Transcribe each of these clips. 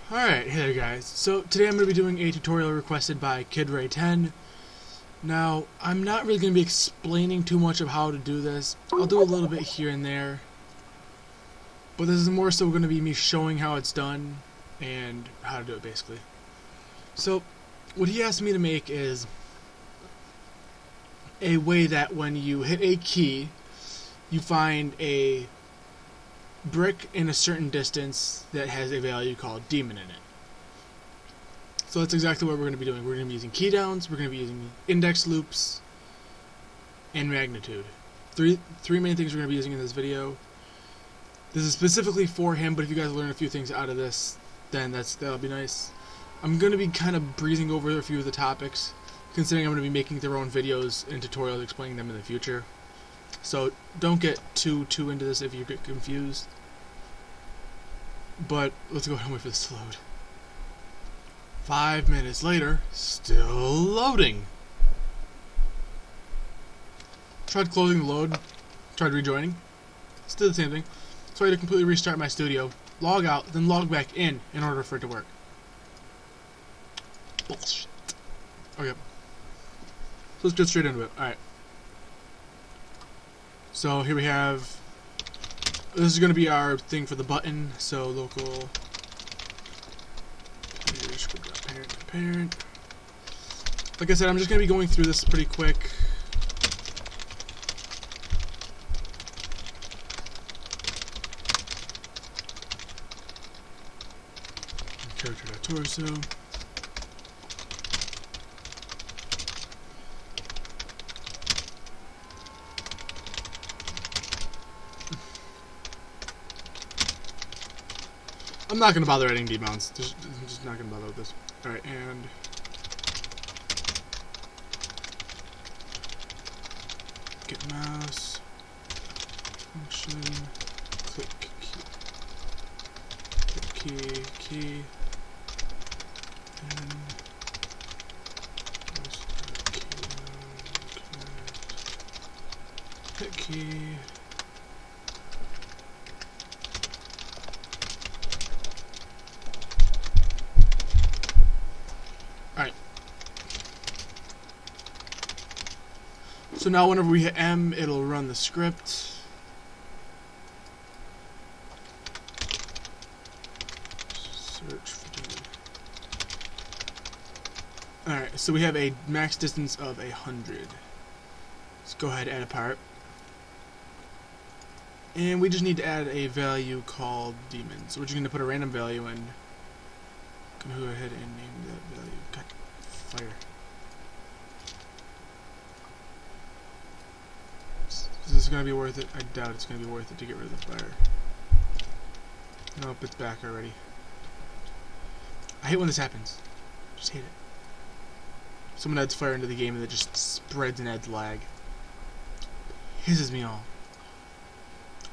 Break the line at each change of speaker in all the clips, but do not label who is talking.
Alright, hey there guys. So today I'm going to be doing a tutorial requested by Kidray10. Now, I'm not really going to be explaining too much of how to do this. I'll do a little bit here and there. But this is more so going to be me showing how it's done and how to do it basically. So, what he asked me to make is a way that when you hit a key, you find a brick in a certain distance that has a value called demon in it. So that's exactly what we're going to be doing. We're going to be using key downs, we're going to be using index loops, and magnitude. Three main things we're going to be using in this video. This is specifically for him, but if you guys learn a few things out of this, then that'll be nice. I'm going to be kind of breezing over a few of the topics, considering I'm going to be making their own videos and tutorials explaining them in the future. So don't get too into this if you get confused. But let's go ahead and wait for this to load. 5 minutes later, still loading. Tried closing the load, tried rejoining, still the same thing. So I had to completely restart my studio, log out, then log back in order for it to work. Bullshit. Okay. So let's get straight into it. Alright. So here we have, this is going to be our thing for the button, so local, parent. Like I said, I'm just going to be going through this pretty quick. Character.torso. I'm not going to bother adding demounts. I'm just not going to bother with this. Alright, and get mouse function, click key, and hit key. Alright. So now whenever we hit M, it'll run the script. Search for demon. Alright, so we have a max distance of 100. Let's go ahead and add a part. And we just need to add a value called demon. So we're just going to put a random value in. Go ahead and name that value. God, fire. Is this going to be worth it? I doubt it's going to be worth it to get rid of the fire. Nope, it's back already. I hate when this happens. Just hate it. Someone adds fire into the game and it just spreads and adds lag. Pisses me off.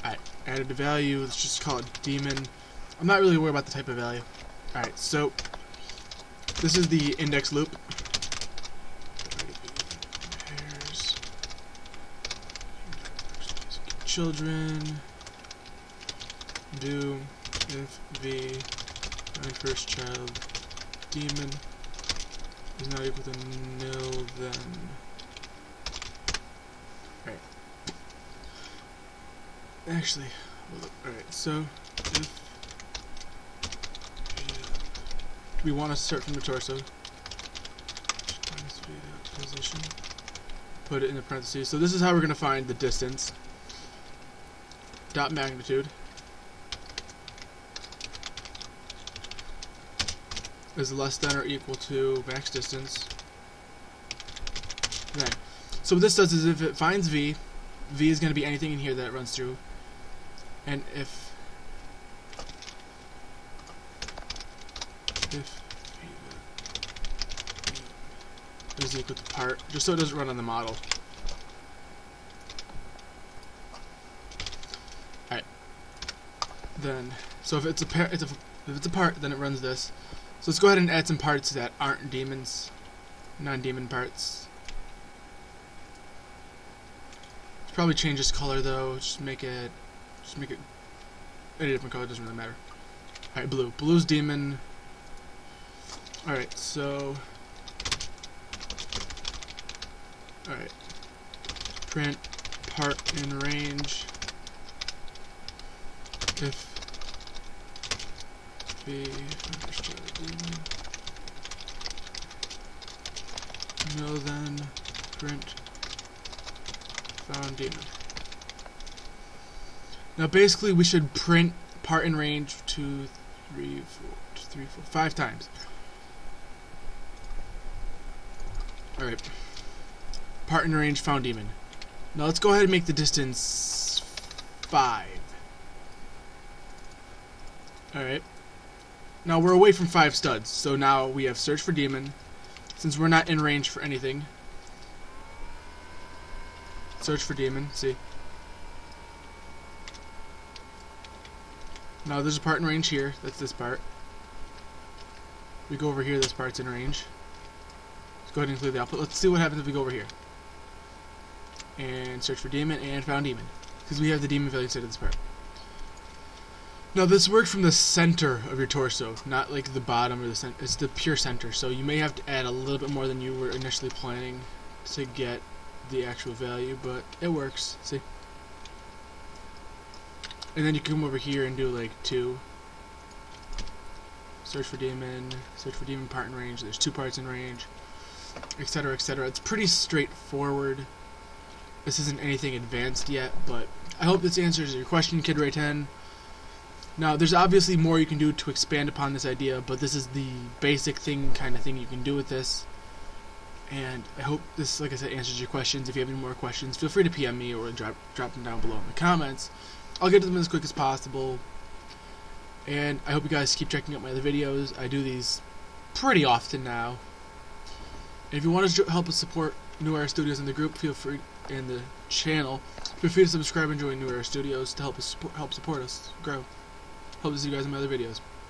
Alright, added a value. Let's just call it demon. I'm not really worried about the type of value. Alright, so this is the index loop. Pairs. Children. Do if v my first child demon is not equal to nil, then. Alright. Actually, alright, so if we want to start from the torso. Position. Put it in the parentheses. So this is how we're going to find the distance. Dot magnitude is less than or equal to max distance. Okay. So what this does is if it finds V is going to be anything in here that it runs through. And if is equal to part, just so it doesn't run on the model. Alright. Then, so if it's a part, then it runs this. So let's go ahead and add some parts that aren't demons, non-demon parts. Let's probably change this color though. Just make it any different color, doesn't really matter. Alright, blue. Blue's demon. Alright, so... Alright. Print part in range if we understood no, then print found demon. Now basically we should print part in range 2, 3, 4, 5 times. Alright. Part in range found demon. Now let's go ahead and make the distance 5. Alright. Now we're away from 5 studs, so now we have search for demon. Since we're not in range for anything. Search for demon, see. Now there's a part in range here, that's this part. We go over here, this part's in range. Let's go ahead and include the output. Let's see what happens if we go over here. And search for demon, and found demon. Because we have the demon value inside of this part. Now this works from the center of your torso, not like the bottom or the center. It's the pure center, so you may have to add a little bit more than you were initially planning to get the actual value, but it works, see? And then you can come over here and do like 2. Search for demon part in range, there's 2 parts in range, etc, etc. It's pretty straightforward. This isn't anything advanced yet, but I hope this answers your question, Kidray10. Now, there's obviously more you can do to expand upon this idea, but this is the basic kind of thing you can do with this. And I hope this, like I said, answers your questions. If you have any more questions, feel free to PM me or drop them down below in the comments. I'll get to them as quick as possible. And I hope you guys keep checking out my other videos. I do these pretty often now. And if you want to help us support New Era Studios in the group, feel free, in the channel, feel free to subscribe and join New Era Studios to help support us grow. Hope to see you guys in my other videos.